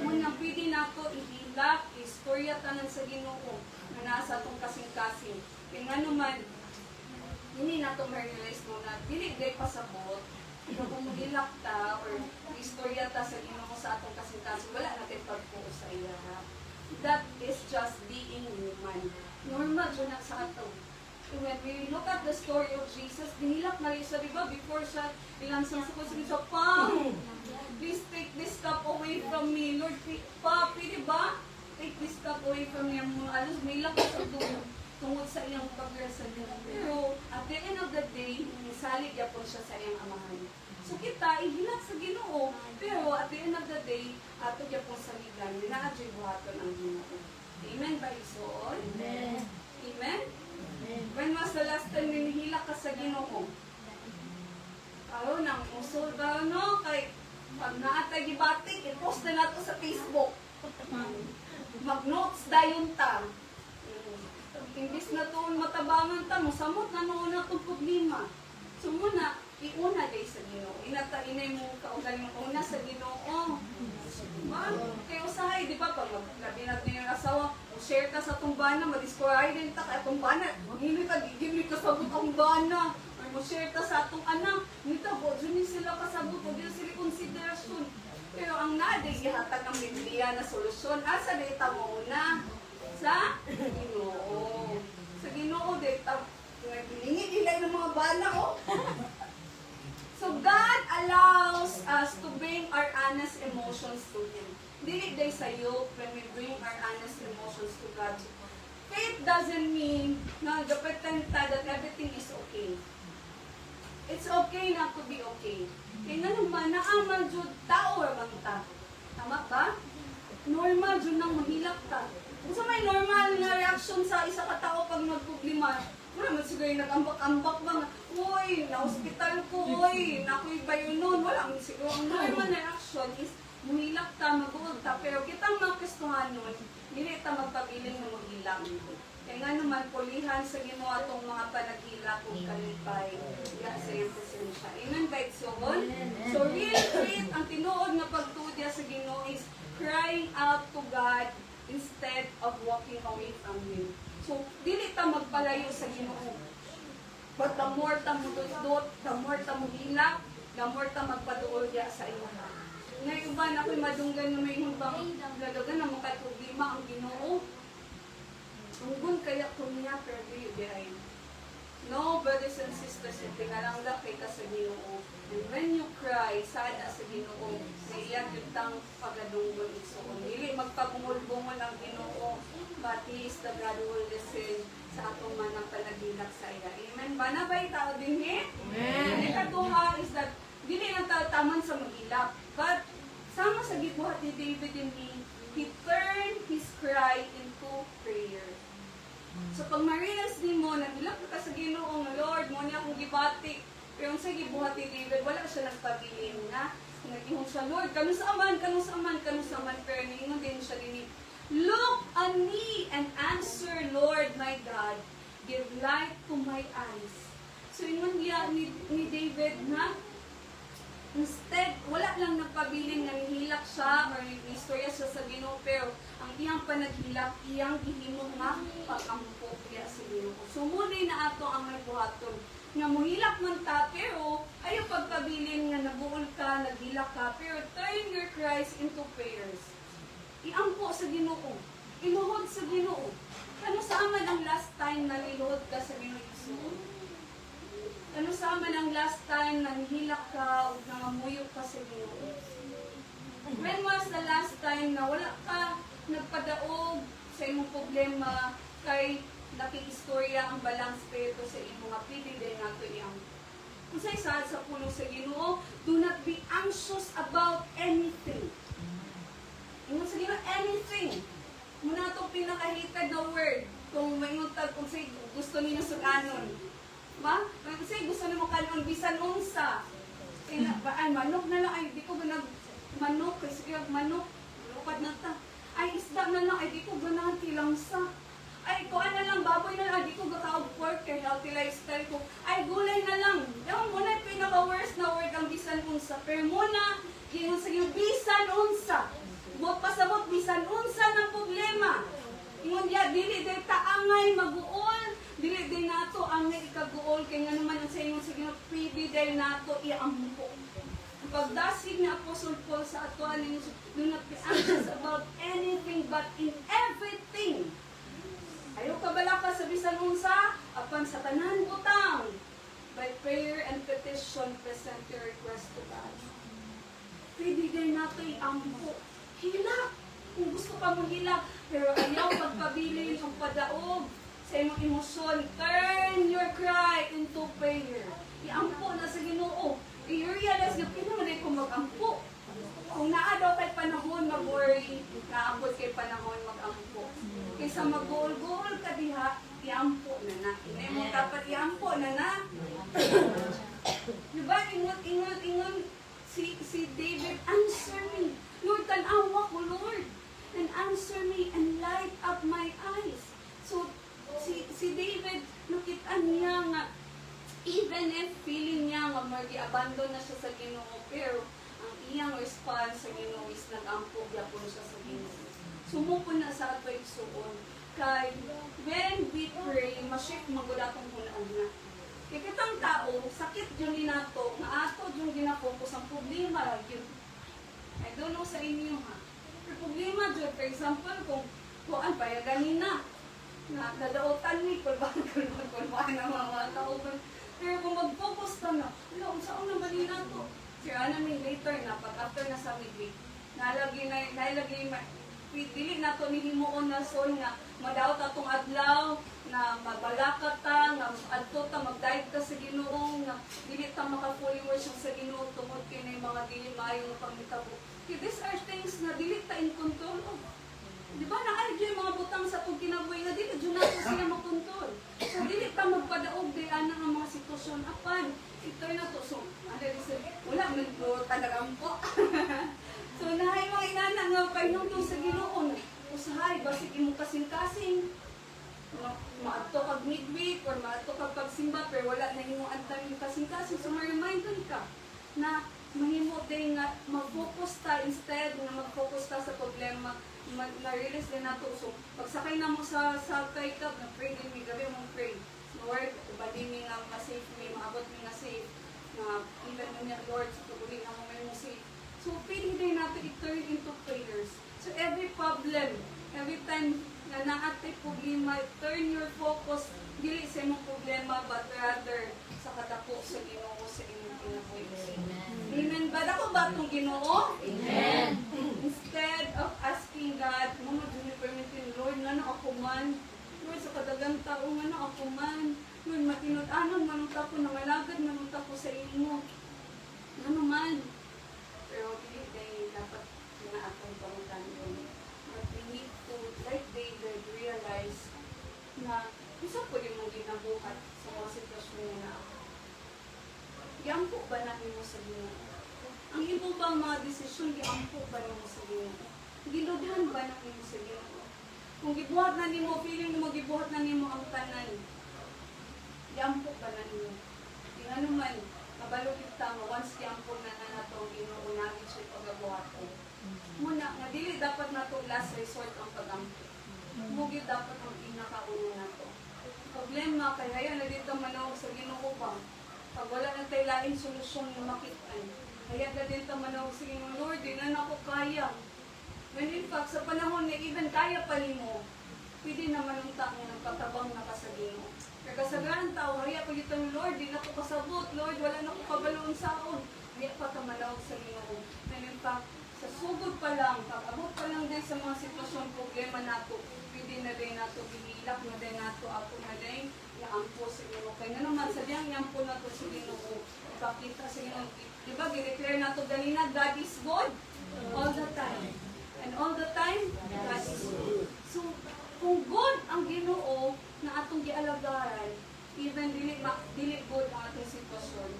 Muna pwede na ito ihilak, istorya tanan sa Ginoo na nasa itong kasing-kasing. Kaya nga naman, nato ma-realize mo na dili day pasabot kung mahilak ta or istorya ta sa Ginoo sa atong kasintasan, wala natin pagpuo sa iya. That is just being human. Normal yun na sa ato. When we look at the story of Jesus, dinilak na rin siya, diba? Before siya, ilansang sa kusin siya, Pa, please take this cup away from me. Lord, Pa, pwede ba? Take this cup away from me. Ang mga alos, may lak sa tungod sa iyang pagresalita. Pero, at the end of the day, nisalig niya po siya sa iyang amahan. So kita, ihilak sa Ginoo. Pero, at the end of the day, ato niya po saligan, ninaadyo'y buhaton ang Ginoo. Amen ba, Isoon? Amen. Amen? When was the last time ninihilak ka sa Ginoo? Nang usul ka, no? Kay, pag naatay gibatik, i-post na nato sa Facebook. Mag-notes dayon ta. Imbis na to matabangan ta, musamot na noon na itong problema. So muna, iuna day sa Ginoo. Inata inay mo kaugaling mo una sa Ginoo. Kaya usahay, di ba, pag labi natin yung asawa, share ka sa tumbana, madiscoray din ta kaya tumbana. Hindi ka, gigimli ka sa tumbana. Or mo share ta sa atong anak. Nita, dyan sila kasabot, o din sila konsiderasyon. Pero ang naday, ihatag ang Biblia na solusyon. Asa data mo una? Sa Ginoo. Sa Ginoo, data, hiningi nila ng mga bana, oh. So God allows us to bring our honest emotions to Him. Dili day sa yoke when we bring our honest emotions to God. Faith doesn't mean na dapat that everything is okay. It's okay not to be okay. Kaya nga naman, naamal jud tao or ta. Tama ba? Normal jud nang mahilak ta. Kung sa may normal na reaction sa isa ka tao pag nagproblema, wala man siguro yung nag-ambak-ambak ba nga, uy, na-hospital ko, uy, nakuy ba yun nun? Wala man siguro. Ang normal na reaction is, muhilak ta, mag-uod ta, pero kitang mga Kristohan nun, hindi ta magpabiling na maghilak. Kaya nga naman, pulihan sa Ginoo atong mga panaghilak kung kalipay. Ya sa iyang presensya. Amen ba igsoon? So real faith, ang tinuod nga pagtudya sa Ginoo is crying out to God instead of walking away from Him. So, dili ta magpalayo sa Ginoo. But the more ta mo dudot, the more ta mo hilak, the more ta magpaduol diya sa iyo. Ngayon ba na ako'y madunggan na may humbang gadagan na makay problema ang Ginoo? Tunggun kaya ko niya, pero di behind. No, brothers and sisters, tingalangga kay ka sa Ginoo. And when you cry, sada sa Ginoo, siya kitang pagadunggon igsoon. Dili magpabungol-bungol ang Ginoo, but He is the God who will listen sa atong manang panagilak sa iya. Amen. Ba na ba'y tao din eh? Amen. Ikaduha is that, dili lang tao taman sa magilak, but sama sa gibuhat ni David and he turned his cry into prayer. So pag ma-realize din mo, nagilak ka sa Ginoo nga, Lord, mo niya akong gibati. Pero yung sa gibuhat ni David, wala siya nagpabilin na. Nagihon siya, Lord, kanu sa aman. Pero ningon din siya din, look on me and answer, Lord my God. Give light to my eyes. So yun niya ni David na, instead, wala lang nagpabiling na nihilak siya or istorya siya sa Ginoo, pero ang iyang panaghilak, iyang gihimo nga pag-ampok niya sa Ginoo. So muna'y na ato ang may buhaton. Nga muhilak man ta, pero ayaw pagpabilin nga nabuol ka, naghilak ka, pero turn your cries into prayers. Iampo sa Ginoo. Iluhod sa Ginoo. Ano sa aman ang last time na niluhod ka sa Ginoo? Ano sa aman ang last time na nihilak ka o nangamuyok ka sa Ginoo? When was the last time na wala ka nagpadaog sa imong problema kay nakikistorya ang balang spirito sa imong nga pili din nato iyang. Kung sa isa sa puno sa Ginoo, do not be anxious about anything. Ingon sa Ginoo, anything. Muna itong pinakahitad na word. Kung may utag, kung say gusto niyo suganon. Ba? Kung say gusto niyo kanon bisan unsa. Ay, manok na lang. Ay, di ko ba manok. Kasi manok. Lupad na ta. Ay, isda na lang. Ay, di ko ganahan tilangsa. Ay, kuha na lang, baboy na lang. Di ko gakaog pork kay healthy lifestyle ko. Ay, gulay na lang. Ewan, muna yung pinaka-worst na word ang bisan unsa. Pero muna, gingon sa iyo, bisan unsa. Buot pasabot, bisan unsa ng problema. Ingon diya, dili day taangay maguol. Dili day nato angay ikaguol. Kaya nga naman ang nga pwede dahil nato iampo. Pagdasig na Apostle Paul sa atuan ninyo, do not be anxious about anything but in everything. Ayaw ka bala ka sa bisan unsa, apan sa tanan butang. By prayer and petition, present your request to God. Pwede din nato iampo. Hilak. Kung gusto ka mo hilak, pero ayaw pagpabilin o padaog sa imong emosyon, turn your cry into prayer. Iampo na sa Ginoo. I-realize na pinamalay ko mag-ampo. Kung naa daw kay panahon mag-worry, naabot kay panahon mag-ampo. Kaysa mag-goal-goal ka diha, iampo na na. Hindi mo dapat iampo na na. Diba? Ingon. Si David, answer me. Lord, tanawa ko, Lord. And answer me and light up my eyes. So, si David, nakitaan niya nga, even if feeling niya nga mag-abandon na siya sa Ginoo, pero ang iyang response sa Ginoo is nag-ampog yapon siya sa Ginoo. Sumuko na sa ato igsuon. Kay when we pray, ma-shift magula kong huna-una. Kaya kitang tao, sakit yun ni nato, nga ato yung ginafocus ang problema lang yun. I don't know sa inyo ha. Pero problema dyan, for example, kung kuan pa, ganina, na nadautan ni, kulbaan ang mga kauban. Pero kung mag-focus ka na, kung saan naman yun nato? Kaya namin later na, pag-after na sa midweek, dili nato ni himuon na son nga madaot atong adlaw na mabalakat ta nga adto ta mag-dive ta sa Ginoo nga dili ta maka-fully worship sa Ginoo tungod kini mga dili maayo nga pangitabo. These are things na dili ta in control of. Di ba na yung mga butang sa itong kinabuhi nga dili dyan nato sila makontrol. So dili ta magpadaog di ana nga mga sitwasyon apan ito na to. So wala man ko talagampo. So nahay mga inana nga painungtong sa Ginoo. Usahay basig imo kasing-kasing. Maadto kag midweek or maadto kag pagsimba pero wala na imo antay yung kasing-kasing. So ma-reminder ka na mahimo din nga mag-focus ta instead na mag-focus ta sa problema na-release din nato. So pagsakay na mo sa kay kab na pray din mi gabi mong pray. Lord, bali mi nga ma-safe mi, maabot mi nga safe. Na even mo niya Lord, sa tuguli na mo may mo safe. So, pwede din natin i-turn into prayers. So, every problem, every time na naatay problema, turn your focus, dili sa imong problema, but rather sa kadako sa Ginoo sa imong kinabuhi. Amen. Ba dako ba itong Ginoo? Amen. Instead of asking God, Mama, do you permit me, Lord, nga na ako man. Lord, sa kadagang tao, nga na ako man. Lord, matinod-anong manunta ko, nangalagad manunta ko sa imo. Ano man. Pero hindi dahil dapat na atong pangutan yun. But we need to, like David, realize na isa po yung mong ginabuhat sa mga sitwasyon na ako. Giampo ba namin mo sa Ginoo? Ang imo bang mga desisyon, giampo ba namin mo sa Ginoo? Ginudhan ba namin mo sa Ginoo? Kung gibuhat na nimo, feeling mo gibuhat na nimo ang tanan, giampo ba na nimo? Tingnan naman, kabalo kita mo, once giampo na nato Ginoo namin siya pagabuhaton. Muna, nga dili dapat nato last resort ang pagampo. Mugit dapat ang pinakauno nato. Problema kay haya na dito manawag sa Ginoo ba? Pag wala na tayo laing solusyon na makitaan, haya na dito manawag sa Ginoo, Lord, di na ako kaya. When in fact, sa panahon na even kaya pa nimo, pwede naman ang tao ng katabang na ka sa Ginoo. Kaya kasagaran tao, haya pa dito, Lord, di na ako kasabot, Lord, wala na ako kabaloon saon. Haya pa ka manawag sa Ginoo. When in fact, sa sugod pa lang, pag-abot pa lang din sa mga sitwasyon, problema nato, pwede na din nato, binilak na din nato, ako na din, iampo sa Ginoo. Kaya nga naman, sabihan iampo nato sa Ginoo, ipakita sa Ginoo. Diba, gineclare nato ganina, God is good all the time. And all the time, God is good. So, kung good ang Ginoo na atong gialagaran, even dili good ang atong sitwasyon,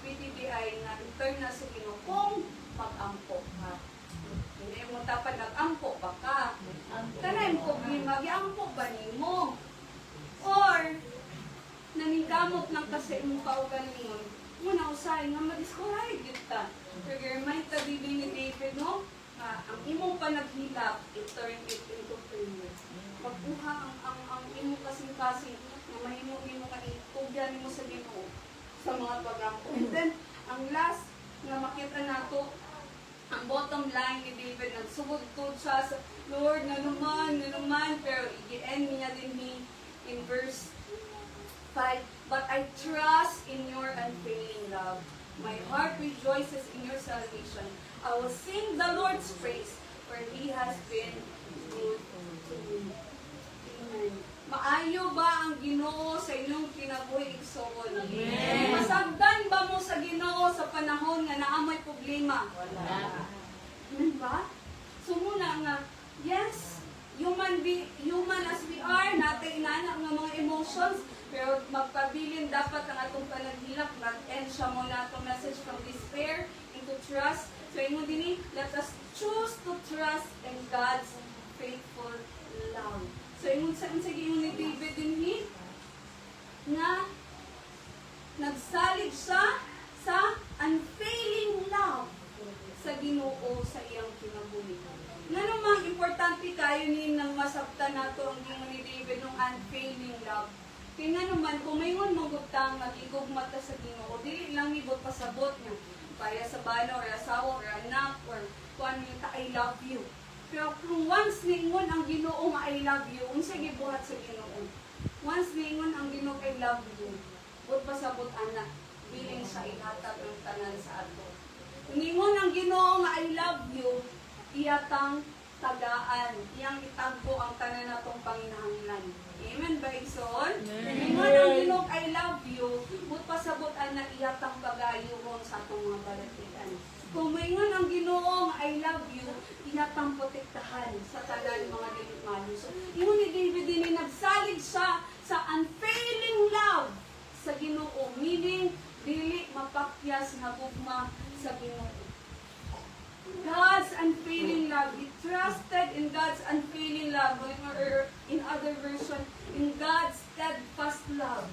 PTBI na return na sa Ginoo kung mag-ampo ka. Hindi mo dapat nag-ampo ba ka? Kanay mo problema, gi-ampo ba nimo? Or, naningkamot lang kasi imong kaugalingon, muna usahay nga ma-discourage kita. Remind ta ni David, no? Ang imong panaghilap, i-turn it into prayer. Pagkuha ang imong kasing-kasing, na mahimo-himo ka itugyan mo sa Ginoo. sa mga pag-ampo. And then, ang last na makita nato, ang bottom line ni David, nagsugod-tod siya sa Lord, na naman, pero i-end niya din in verse 5, but I trust in your unfailing love. My heart rejoices in your salvation. I will sing the Lord's praise, for He has been good to me. Amen. Maayo ba ang Ginoo sa inyong kinabuhi igsoon? Masagdan ba mo sa Ginoo sa panahon nga naamay problema? Wala. Amen ba? So muna nga, yes, human as we are, natin inanak ng mga emotions, pero magpabilin dapat ang atong panaghilak, mag-end siya muna atong message from despair into trust. So ingon din, let us choose to trust in God's faithful love. So ingon sa ingon ni David din nga nagsalig siya sa unfailing love sa Ginoo sa iyang kinabuhi. Nga namang importante kayo ni nang masabtan nato ang gingon ni David ng unfailing love. Kaya nga naman, kung mayroon mong gutang, mag-igugma ta sa Ginoo, dili lang ibot pasabot niya. Kaya sa bano, or asawa, or anak, or kung ano yung I love you. Pero kung once ningon ang Ginoo nga I love you, unsa gibuhat sa Ginoo? Once ningon ang Ginoo I love you, bot pasabot anak, biling sa ihatag ng tanan sa ato. Kung ningon ang Ginoo nga I love you, iyatang tagaan, iyang itagpo ang tanan natong panginahanglan. Amen ba, Igsoon? Ningon ang Ginoo I love you, bot pasabot anak, iyatang pagayuhon sa atong mga balatian. Kung maingon ang Ginoo I love you, iyatang protektahan sa tanan mga dili malusog. Ingon ni David din nagsalig siya sa unfailing love sa Ginoo, meaning dili mapakyas nga gugma sa Ginoo. God's unfailing love. He trusted in God's unfailing love, or in other version, in God's steadfast love.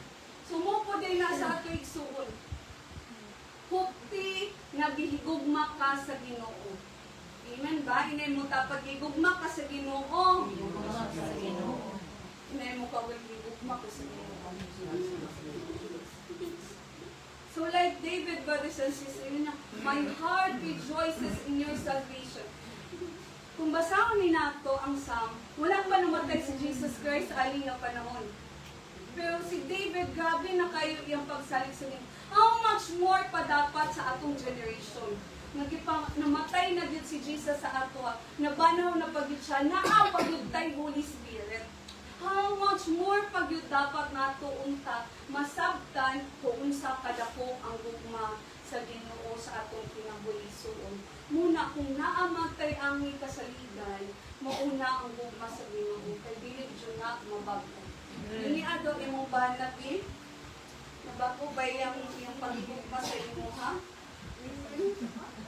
Sumupo din na sa ato igsuon. Hukti nga gihigugma ka sa Ginoo. Amen ba? Inay mo tapag gihigugma ka sa Ginoo. Inay mo kawal gihigugma ka sa Ginoo. So like David, brothers and sisters, my heart rejoices in your salvation. Kung basahon ni nato ang Psalm, wala pa namatay si Jesus Christ sa aling nga panahon. Pero si David, grabe na kayo iyang pagsalig sa niya. How much more pa dapat sa atong generation? Namatay na din si Jesus sa ato, nabanaw na pagod siya, naapagod tayo Holy Spirit. How much more pag yun dapat nato unta masabtan kung unsa kadako ang gugma sa Ginoo sa atong kinabuhisoon. Muna kung naamatay ang kasaligan, mauna ang gugma sa Ginoo kay dili jud na mabago. Dili ato imong banat nabago ba yung pagigugma sa imo ha?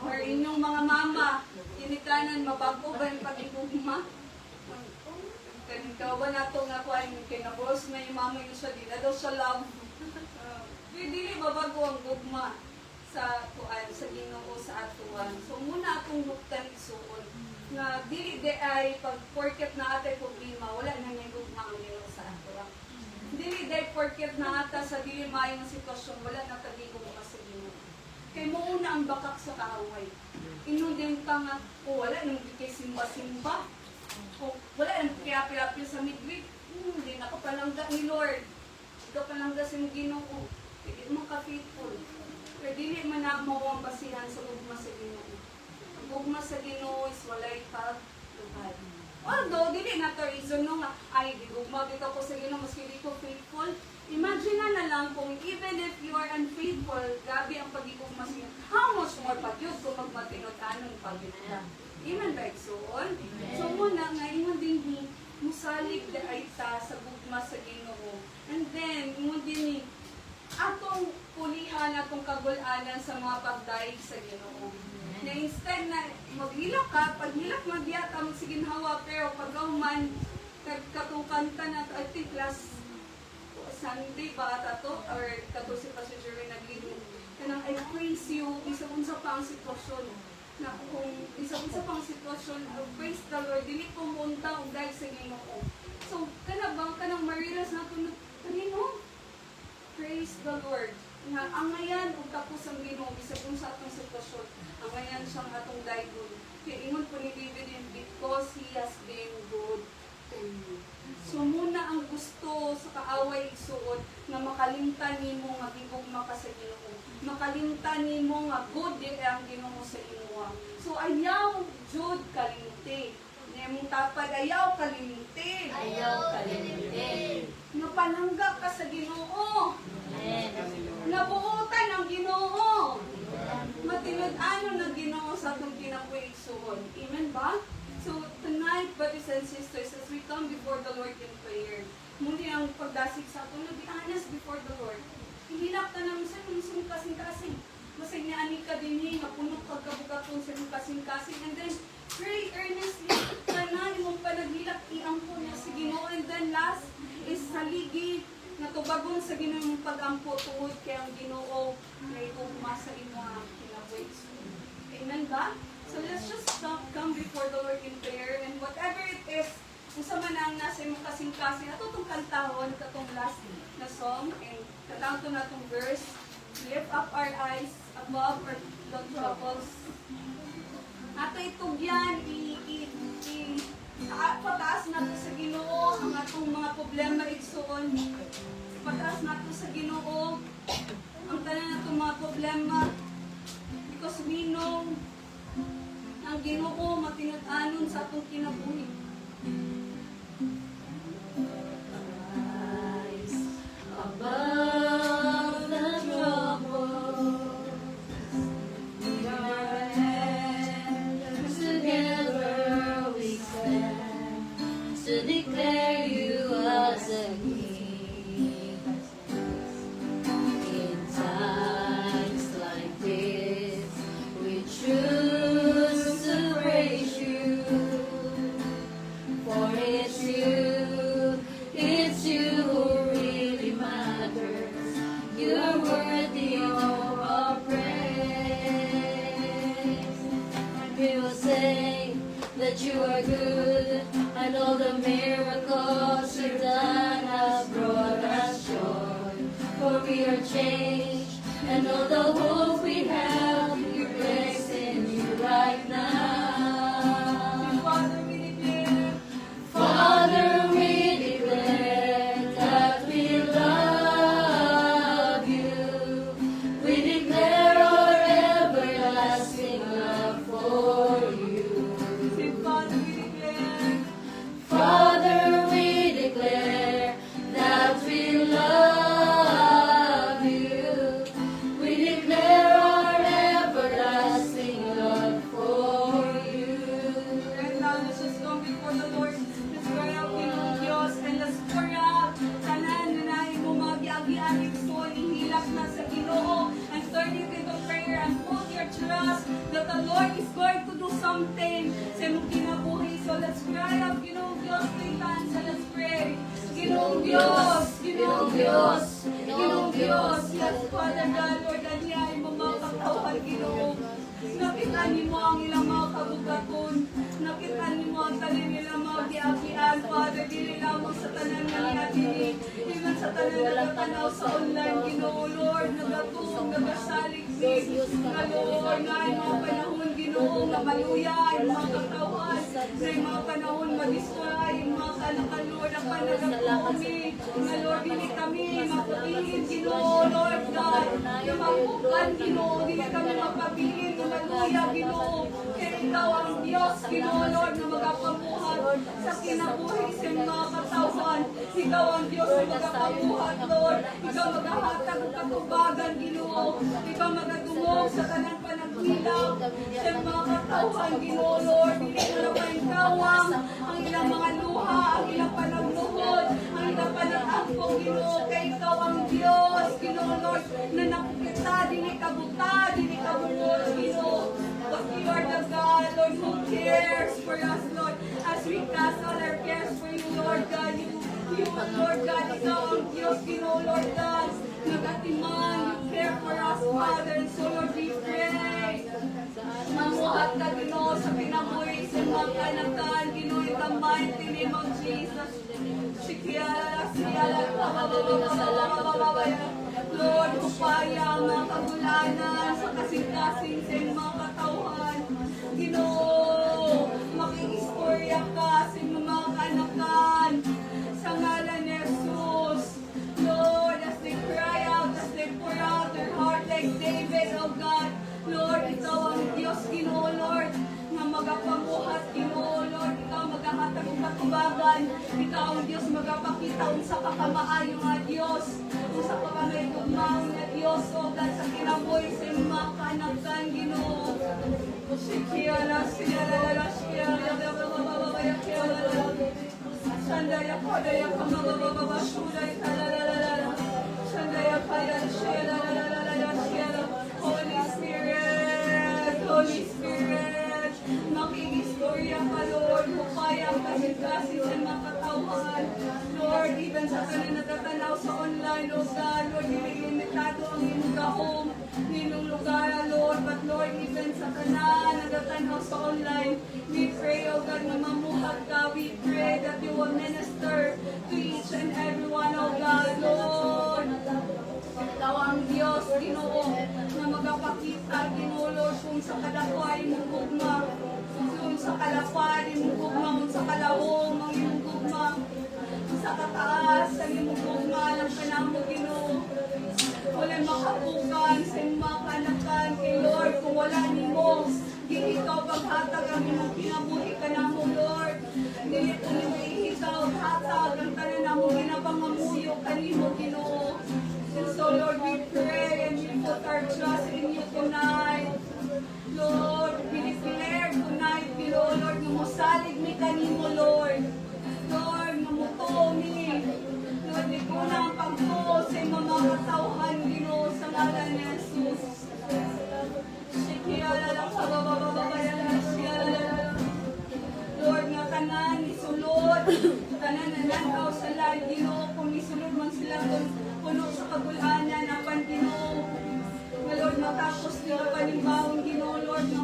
Or inyong mga mama, inikanan mabago ba yung pagigugma? Kawa na ito nga kuha yung kinaboss na yung mama yung siya, di na daw siya love. Dili babago ang gugma sa kuan sa Ginoo sa atuan. So muna atong huktan isuon nga dili di ay pag porket na atay problema, wala na nga gugma ang Ginoo sa atuan. Dili di porket na ata sa dili maayong sitwasyon, wala na tagigo mo sa Ginoo. Kay mouna ang bakak sa kaaway. Inundin pa nga, wala nang kay simba-simba. Kung wala nang kaya-pil sa midweek, hindi na kapalangga ni Lord. Ikaw palangga sa Ginoo. Hindi mo ka-faithful. Pero dili man na mo ang basihan sa ugma sa Ginoo. Ang ugma sa Ginoo is walay pagluhad. Although, dili na to reason no nga, ay, gugma dito ko sa Ginoo, maski di ko faithful. Imagine na lang kung even if you are unfaithful, grabe ang pag-igugma sa Ginoo. How much more pa yun kung magmatinod-anong pag-igugma? Amen ba, Igsoon? So muna, ngayon din musalig na ay ta sa gugma sa Ginoo. And then, ingon din ni, atong pulihan, atong kagulanan sa mga pagdaig sa Ginoo. Na instead na maghilak ka, pag hilak magyat ang siginhawa, pero pagawman, katukanta na, I think last Sunday ba ato, or kato si Pastor Jerry naglihim, kanang I praise you, isa-unsa pa ang sitwasyon. Na kung isa-isa pang sitwasyon, praise the Lord, dili ko munta o dahil sa Ginoo. So, kanang mariras na tunod, kanino? Praise the Lord. nga ang ngayon ug tapos ang Ginoo bisag kung sa atong sitwasyon ang ngayon siyang atong dayon kay ingon po ni David in because he has been good to you. So muna ang gusto sa kaaway igsuon nga makalimtan nimo nga gigugma ka sa Ginoo, makalimtan nimo nga good di ang Ginoo sa imuha. So ayaw jud kalimti nemong tapad, ayaw kalimti, nga panangga ka sa Ginoo, nabuutan ang Ginoo, matinud-ano ng Ginoo sa atong kinabuigsuon. Amen ba? So tonight, brothers and sisters, as we come before the Lord in prayer, muli ang pagdasig sa ato, be honest before the Lord. Hilak ka naman sa nung kasing-kasing. Masig ni ani ka din nga punok pagkabugatong sa nung kasing-kasing. And then, pray earnestly. Tanan imong panaghilak, iampo niya sa Ginoo. And then last is saligi na tubagon sa Ginoo yung pag-ampo tuod kay ang Ginoo na itugma sa imo ang kinabuhi. Amen ba? So let's just come before the Lord in prayer, and whatever it is, kung sa manang nasa imong kasing-kasing, ato itong kantahon, itong last na song, and katawag ito na itong verse, lift up our eyes above our troubles. Ato itong yan, pataas nato sa Ginoo ang atong mga problema igsuon. Pataas nato sa Ginoo ang tanan natong mga problema, because we know ang Ginoo matinud-anon sa atong kinabuhi. Above the troubles, with our hands together we stand to declare you as a King. In times like this, we choose to praise you, for it's you who really matters. You're worthy of our praise. And we will say that you are good, and all the miracles you've done have brought us joy. For we are changed, and all the hope we have, we place in you right now. Father, we declare, Father, we declare that we love you. We declare our everlasting love for you. Father, we declare, Father, we declare that we love you. We declare our everlasting love for you. right now, let's just come before the Lord. Let's cry out, Ginoo Diyos, and let's pour out tanan na nahin mo mag-iagian igsoon, ihilak na sa Ginoo, and turn it into prayer, and put your trust that the Lord is going to do something sa imong kinabuhi. So let's cry out, Ginoo Diyos, three times, and let's pray. Ginoo Diyos, Ginoo Diyos, Ginoo Diyos, yes, Father God, Lord, ganyan mo mga katawhan, Ginoo. Nakita mo ang ilang mga kabugaton. Nakita mo ang tanin nilang mga giagian, Father. Dili lamang sa tanan nga niya, even sa tanan na nagtanaw sa online, Ginoo, Lord, nagatong, nagasalig, nga Lord, nga yung mga panahon, Ginoo, nga maluya, yung mga katawan, na yung mga panahon madistra, yung mga kanakan, Lord, ang panagapumi, nga Lord, dili kami mapapilin, Ginoo, Lord God, yung mabukan, Ginoo, dili kami mapapilin, nga maluya, Ginoo, kaya ikaw ang Diyos, Ginoo, Lord, na magapamuhat sa kinabuhi sa mga katawan, ikaw ang Diyos na magapamuhat, Lord, ikaw maghahatag ng katubagan, Ginoo, ikaw magatungog sa tanang panagkilaw sa mga katawan, Ginoo, Lord, hindi na naman kawang ang ilang mga luha, ang ilang panagluhod, ang ilang panag-ampong, Ginoo, kay ikaw ang Diyos, Ginoo, Lord, na nakukita, dili kabuta, dili kabungol, Ginoo, but you are the God, Lord, who cares for us, Lord, as we cast all our cares for you, Lord God, you, Lord God, ikaw ang Diyos, Ginoo, Lord God, nagatiman, you care for us, Father, and so, Lord, we pray, mamuhat ka, Ginoo, sa pinabuhi, sa mga kanakan, Ginoo, in the mighty name of Jesus. Lord, kupaya mga kagulanan sa kasing-kasing sa mga katauhan. Ginoo, makikistorya ka sa mga kanakan sa ngalan ni Jesus. Lord, as they cry out, as they pour out their heart like David, oh God, Lord, ikaw ang Diyos, Ginoo, Lord, nga magapamuhat, Ginoo, Lord, ikaw magahatag ng katubagan, ikaw ang Diyos magapakita unsa ka kamaayo nga Diyos, unsa ka kamay tugmaon nga Diyos, oh God, sa kinabuhi sa mga kanakan, Ginoo. Sikiala, sikiala, Shandaya Padaya Kamababa Shuday Talalala Shandaya Paya Shela Holy Spirit, Holy Spirit, makigistorya ka Lord, mukaya ang kasing-kasing sa mga katauhan. Lord, even sa kanin natatanaw sa online, oh God, Lord, limitado ang inyong kahong, ninyong lugar, Lord, but Lord, even sa kanan natatanaw sa online, we pray, oh God, na mamuhat ka, we pray that you will minister to each and every one, oh God, Lord. Ikaw ang Diyos, Ginoo, na magapakita, Ginoo, Lord, kung sa kalakwa imong gugma, kung sa kalakwa imong gugma, kung sa kalahong ang imong gugma, sa kataas ang imong gugma ng kanamo, Ginoo. Wala makapukan sa mga kanakan kay Lord, kung wala nimo, di ikaw paghatag ang imong kinabuhi kanamo, Lord. Dili ko nimo ikaw hatag ang tanan namo ginapangamuyo kanimo, Ginoo. And so, Lord, we pray and we put our trust in you tonight. Lord, we declare tonight, Lord, na musalig mi kanimo, Lord. Lord, namuto mi. Lord, di ko na ang pagtuo sa mga katauhan, Ginoo, sa ngalan ni Jesus. Lord, nga tanan, isulod, tanan na langaw sa lahat, Ginoo, kung isulod man sila puno sa kabulanan, apan Ginoo, nga Lord, matapos nila panimbawang Ginoo, Lord, na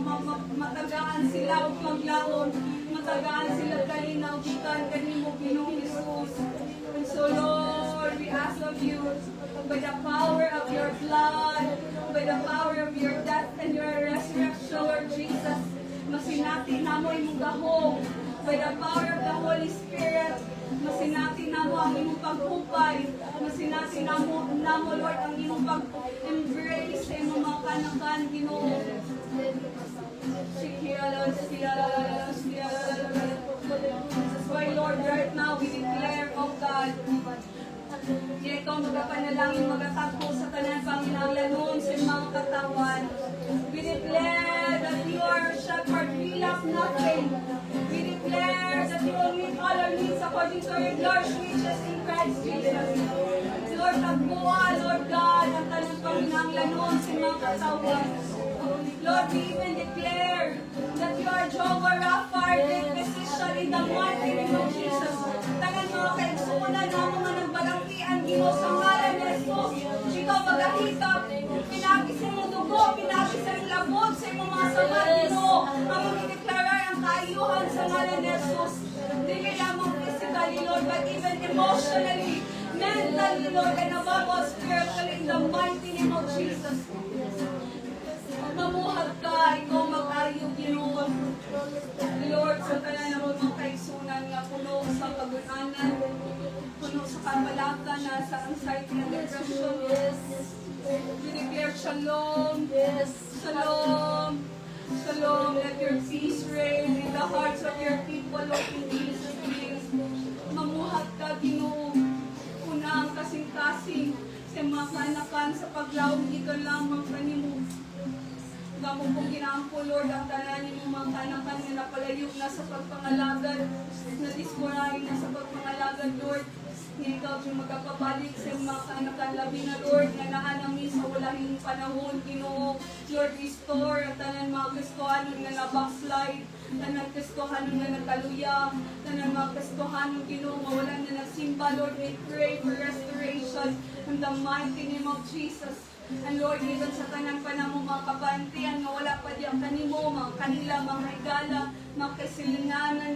matagaan sila o panglaon, matagaan sila kalinaw, gikan kanimo, Ginoo Jesus. And so, Lord, we ask of you, by the power of your blood, by the power of your death and your resurrection, Lord Jesus, masinati na mo imong gahong, by the power of the Holy Spirit, masinati na mo ang imong pagpupay, masinati na mo, Lord, ang imong pag-embrace sa imong mga kanakan, Ginoo. That's why, Lord, right now, we declare, oh God, di ikaw magapanalangin, magatagpo sa tanan Panginoon sa mga katawan. We declare that you are a shepherd, we lack nothing. We declare that you will meet all our needs according to your large riches in Christ Jesus. Lord, tagpuan, Lord God, ang tanan Panginoon sa mga katawan. Lord, we even declare that you are Jehovah Rapha, the physician in the mighty name of Jesus. Tanan mga kaigsunan na mga nagbalangkian, Ginoo, sa ngalan ni Jesus. Ikaw magahitap, pinagis sa iyong dugo, pinagis sa iyong labot, sa iyong mga sabat, Ginoo. Ang magdeklarar ang kaayuhan sa ngalan ni Jesus. Dili lamang physically, Lord, but even emotionally, mentally, Lord, and above all, spiritually, in the mighty name of Jesus. Mamuhat ka, ikaw mag-ayo, Ginoo. Lord, sa tanan ng mga kaigsunan nga puno sa kabulanan, puno sa kamalaka na sa anxiety and depression. We declare shalom, shalom, shalom. Let your peace reign in the hearts of your people, Lord, in Jesus' name. Mamuhat ka, Ginoo. Una ang kasing-kasing sa mga kanakan sa paglawag, ikaw lamang kanimo. Gamo kong ginaampo, Lord, ang tananin mo mga kanakan na napalayo na sa pagpangalagad, na disporahin na sa pagpangalagad, Lord. Nga ikaw yung magkapabalik sa mga kanakan labi na, Lord, na naanangin sa walahing panahon, Ginoo. Lord, restore at tanan mga Kristohanon nga na-backslide, tanan Kristohanon nga nagkaluya, tanan mga Kristohanon, Ginoo, mawalan na nagsimba, Lord, we pray for restoration in the mighty name of Jesus. And Lord, even sa kanang panamo mga kabantian nga wala pa diyan kanimo, mga kanila, mga higala, mga kasilinganan,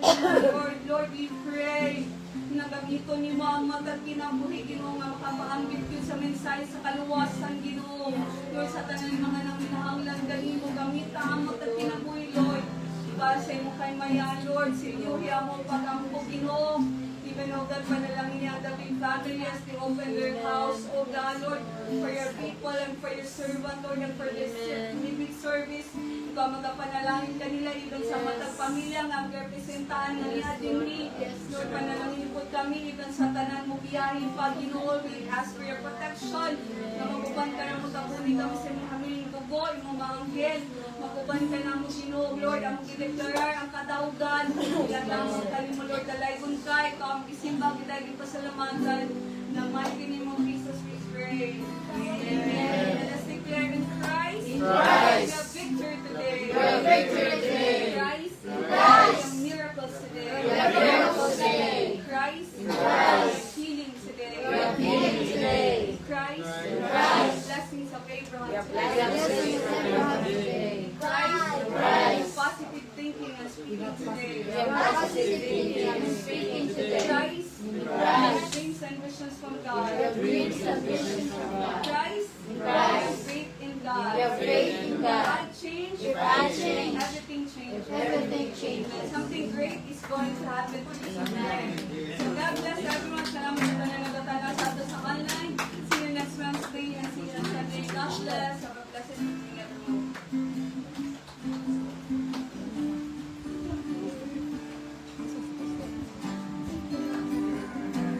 Lord, we pray nagamito ni Mama at kinabuhi Ginoo nga makapaambit yun sa mensahe sa kaluwasan Ginoo. Lord, sa tanan mga nang minahanglan ganito gamita amot at kinabuhi Lord. Ibasay mo kay Maya Lord, sinuhi mo pagampo Ginoo. Even oh God, panalangin niya the big family as they open their house, oh God, Lord, for your people and for your servant, Lord, and for this living service. Ikaw magapanalangin kanila even sa matag pamilya nga ang representahan ng niya din ni. Lord, panalangin po kami even sa tanan mo biyahin pa, Ginoo. We ask for your protection. Na maguban ka na magkabuni kami sa mga hamiling dugo, imong mga anghel. Maguban ka na mo, Ginoo, Lord, ang i-declarar ang katawgan. Ilan lang mo mo, Lord, dalaygon ka. Ikaw ang isimba, kita pasalamatan. Na mighty name of Jesus we pray. Amen. Let us declare in Christ. We have victory today. Christ. We have miracles today. Christ. Healing today. Christ. Blessings of Abraham today. Christ. Positive thinking and speaking today. Christ. Dreams and visions from God. Christ. Faith in God. God change. Everything change. Something great is going to happen to you.